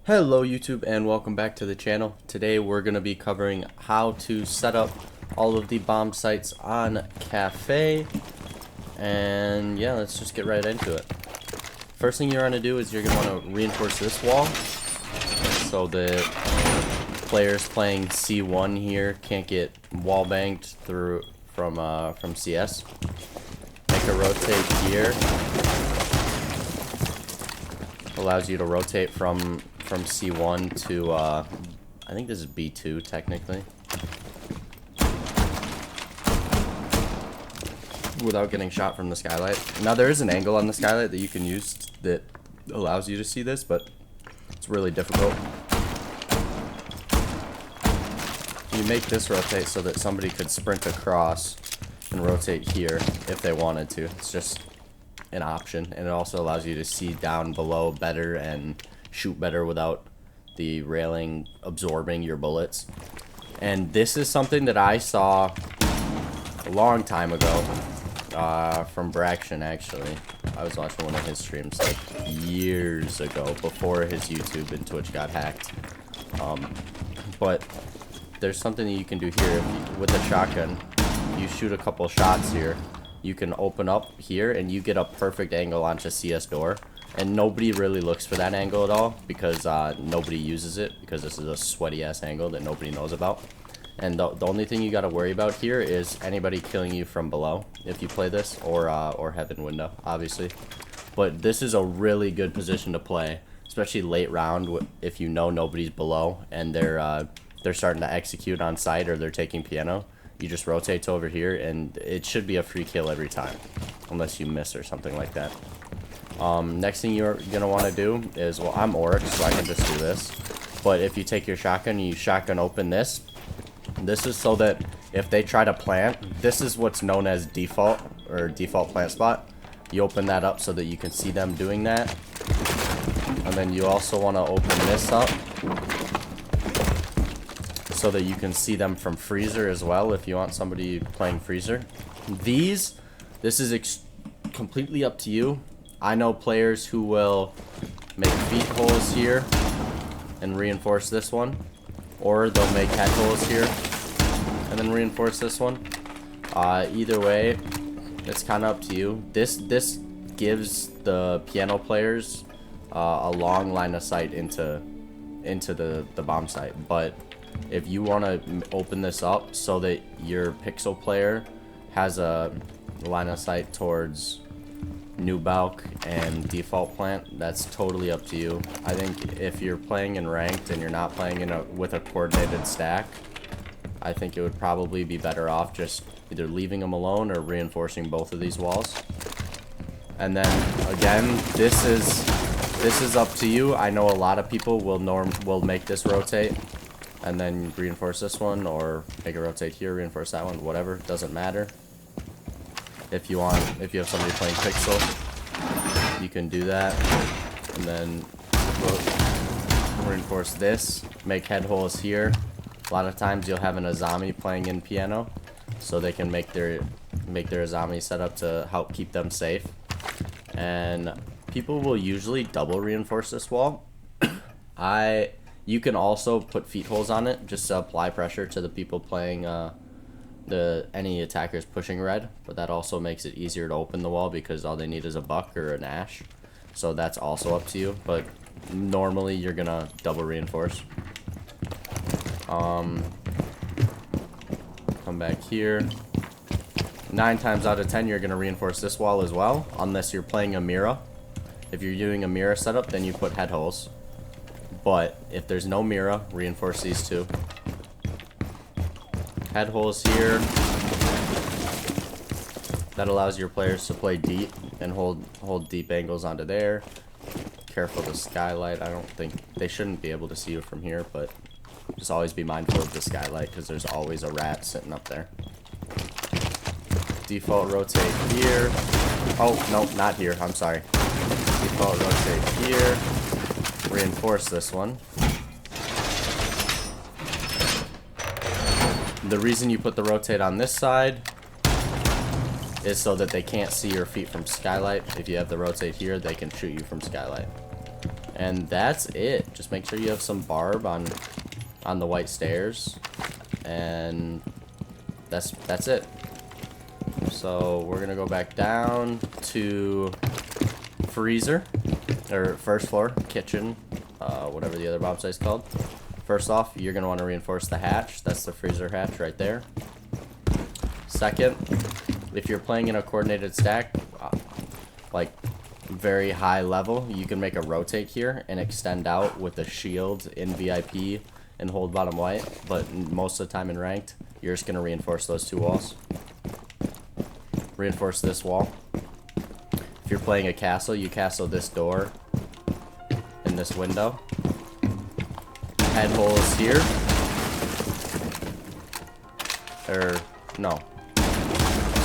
Hello YouTube and welcome back to the channel. Today we're going to be covering how to set up all of the bomb sites on Kafe. And yeah, let's just get right into it. First thing you're going to do is you're going to want to reinforce this wall so that players playing C1 here can't get wall banged through from CS. Make a rotate here. Allows you to rotate from C1 to, I think this is B2 technically, without getting shot from the skylight. Now there is an angle on the skylight that you can use that allows you to see this, but it's really difficult. You make this rotate so that somebody could sprint across and rotate here if they wanted to. It's just an option, and it also allows you to see down below better and shoot better without the railing absorbing your bullets. And this is something that I saw a long time ago from Braction. Actually, I was watching one of his streams like years ago before his YouTube and Twitch got hacked. But there's something that you can do here with a shotgun. You shoot a couple shots here, you can open up here and you get a perfect angle onto CS door. And nobody really looks for that angle at all because nobody uses it, because this is a sweaty ass angle that nobody knows about. And the only thing you got to worry about here is anybody killing you from below if you play this, or heaven window obviously. But this is a really good position to play, especially late round if you know nobody's below and they're starting to execute on site or they're taking piano. You just rotate to over here and it should be a free kill every time, unless you miss or something like that. Next thing you're gonna want to do is, well, I'm Oryx, so I can just do this. But if you take your shotgun, you shotgun open this. This is so that if they try to plant, this is what's known as default or default plant spot. You open that up so that you can see them doing that. And then you also want to open this up so that you can see them from freezer as well if you want somebody playing freezer. This is completely up to you. I know players who will make feet holes here and reinforce this one, or they'll make head holes here and then reinforce this one. Either way, it's kind of up to you. This gives the piano players a long line of sight into the bomb site. But if you want to open this up so that your pixel player has a line of sight towards new balk and default plant, that's totally up to you. I think if you're playing in ranked and you're not playing with a coordinated stack, I think it would probably be better off just either leaving them alone or reinforcing both of these walls. And then again, this is up to you. I know a lot of people will make this rotate and then reinforce this one, or make a rotate here, reinforce that one, whatever, doesn't matter. If you have somebody playing pixel, you can do that, and then reinforce this, make head holes here. A lot of times you'll have an Azami playing in piano, so they can make their Azami setup to help keep them safe. And people will usually double reinforce this wall. You can also put feet holes on it just to apply pressure to the people playing any attackers pushing red, but that also makes it easier to open the wall because all they need is a buck or an ash. So that's also up to you, but normally you're gonna double reinforce. Come back here. 9 times out of 10 you're gonna reinforce this wall as well, unless you're playing a mirror. If you're doing a mirror setup, then you put head holes. But if there's no mirror, reinforce these two. Head holes here. That allows your players to play deep and hold deep angles onto there. Careful of the skylight. I don't think they shouldn't be able to see you from here, but just always be mindful of the skylight because there's always a rat sitting up there. Default rotate here. Oh, no, not here. I'm sorry. Default rotate here. Reinforce this one. The reason you put the rotate on this side is so that they can't see your feet from skylight. If you have the rotate here, they can shoot you from skylight. And that's it. Just make sure you have some barb on the white stairs, and that's it. So we're gonna go back down to freezer, or first floor, kitchen, whatever the other bomb site's called. First off, you're gonna want to reinforce the hatch. That's the freezer hatch right there. Second, if you're playing in a coordinated stack, like very high level, you can make a rotate here and extend out with a shield in VIP and hold bottom white. But most of the time in ranked, you're just gonna reinforce those two walls. Reinforce this wall. If you're playing a castle, you castle this door and this window. Head holes here. Or, no.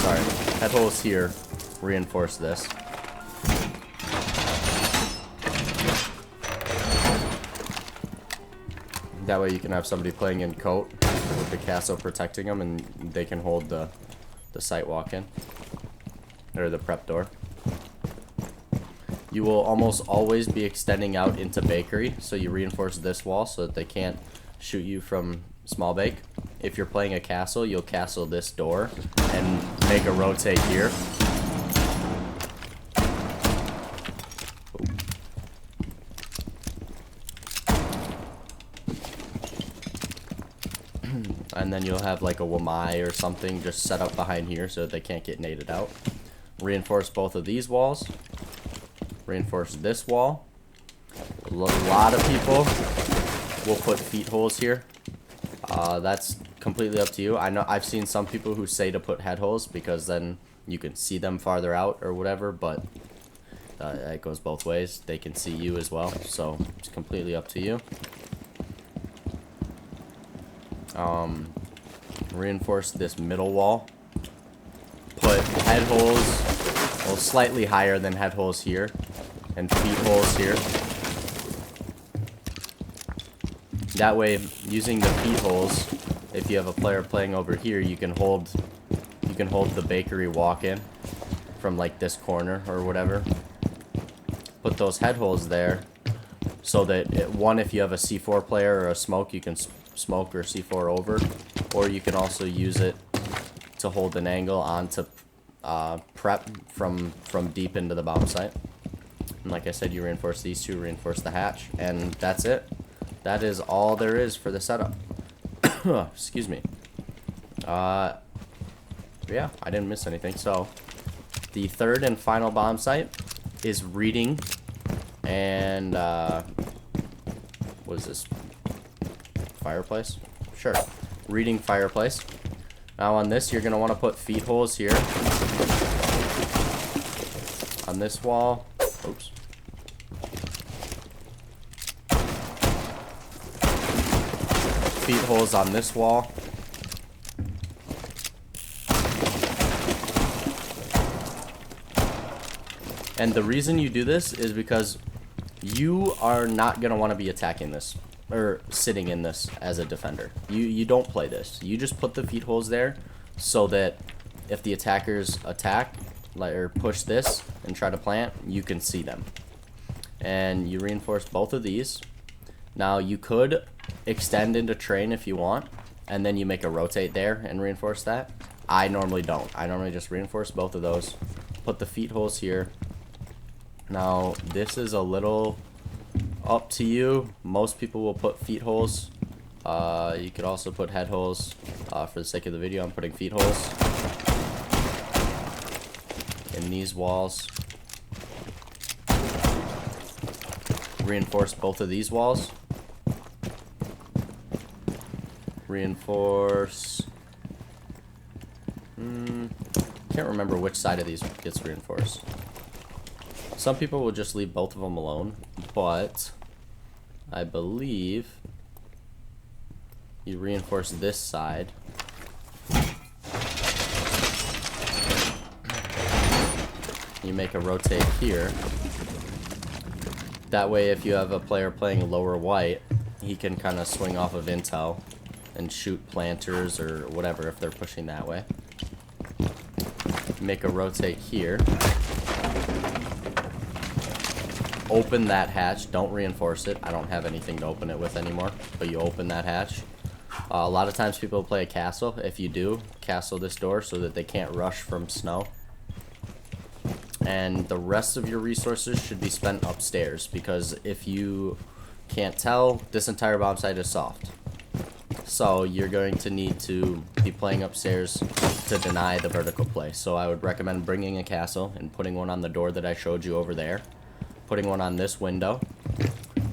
Sorry. Head holes here. Reinforce this. That way you can have somebody playing in coat with the castle protecting them, and they can hold the site walk-in. Or the prep door. You will almost always be extending out into bakery, so you reinforce this wall so that they can't shoot you from small bake. If you're playing a castle, you'll castle this door and make a rotate here. And then you'll have like a Wamai or something just set up behind here so that they can't get naded out. Reinforce both of these walls. Reinforce this wall. A lot of people will put feet holes here. That's completely up to you. I know I've seen some people who say to put head holes because then you can see them farther out or whatever, but it goes both ways. They can see you as well, so it's completely up to you. Reinforce this middle wall. Put head holes, well, slightly higher than head holes here, and feet holes here. That way, using the feet holes, if you have a player playing over here, you can hold the bakery walk-in from like this corner or whatever. Put those head holes there so that if you have a C4 player or a smoke, you can smoke or C4 over, or you can also use it to hold an angle onto prep from deep into the bomb site. And like I said, you reinforce these two, reinforce the hatch, and that's it. That is all there is for the setup. Excuse me. Yeah, I didn't miss anything. So the third and final bomb site is reading, and what is this? Fireplace? Sure. Reading fireplace. Now on this, you're going to want to put feet holes here. On this wall. Oops. Feet holes on this wall. And the reason you do this is because you are not going to want to be attacking this or sitting in this as a defender. You don't play this. You just put the feet holes there so that if the attackers attack or push this and try to plant, you can see them. And you reinforce both of these. Now you could extend into train if you want, and then you make a rotate there and reinforce that. I normally don't. I normally just reinforce both of those. Put the feet holes here. Now this is a little up to you. Most people will put feet holes. You could also put head holes. For the sake of the video, I'm putting feet holes in these walls. Reinforce both of these walls. Reinforce. Can't remember which side of these gets reinforced. Some people will just leave both of them alone, but I believe you reinforce this side. You make a rotate here. That way, if you have a player playing lower white, he can kind of swing off of intel and shoot planters or whatever if they're pushing that way. Make a rotate here. open that hatch. Don't reinforce it. I don't have anything to open it with anymore, but you open that hatch. A lot of times people play a castle. If you do, castle this door so that they can't rush from snow. And the rest of your resources should be spent upstairs, because if you can't tell, this entire bomb site is soft. So you're going to need to be playing upstairs to deny the vertical play. So I would recommend bringing a castle and putting one on the door that I showed you over there. Putting one on this window.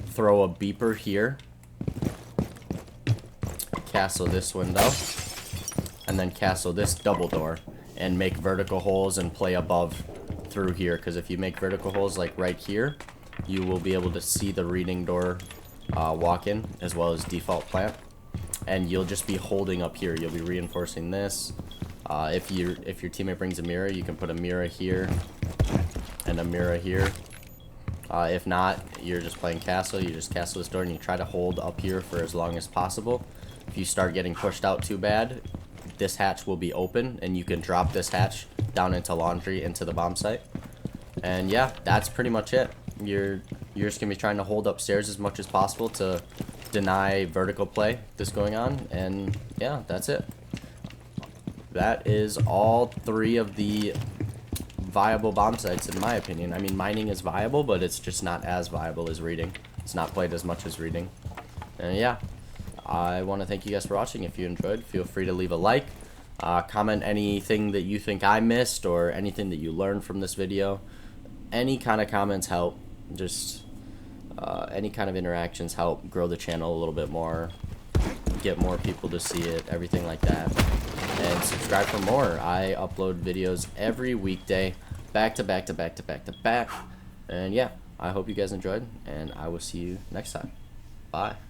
Throw a beeper here. Castle this window. And then castle this double door. And make vertical holes and play above through here. Because if you make vertical holes like right here, you will be able to see the reading door walk in, as well as default plant. And you'll just be holding up here. You'll be reinforcing this. If your teammate brings a mirror, you can put a mirror here and a mirror here. If not, you're just playing castle. You just castle this door and you try to hold up here for as long as possible. If you start getting pushed out too bad, this hatch will be open and you can drop this hatch down into laundry into the bomb site. And yeah, that's pretty much it. You're just gonna be trying to hold upstairs as much as possible to deny vertical play that's going on, and yeah, that's it. That is all 3 of the viable bomb sites in my opinion. I mean, mining is viable, but it's just not as viable as reading. It's not played as much as reading. And yeah, I want to thank you guys for watching. If you enjoyed, feel free to leave a like, comment anything that you think I missed or anything that you learned from this video. Any kind of comments help. Just any kind of interactions help grow the channel a little bit more, get more people to see it, everything like that. And subscribe for more. I upload videos every weekday, back to back to back to back to back. And yeah, I hope you guys enjoyed, and I will see you next time. Bye.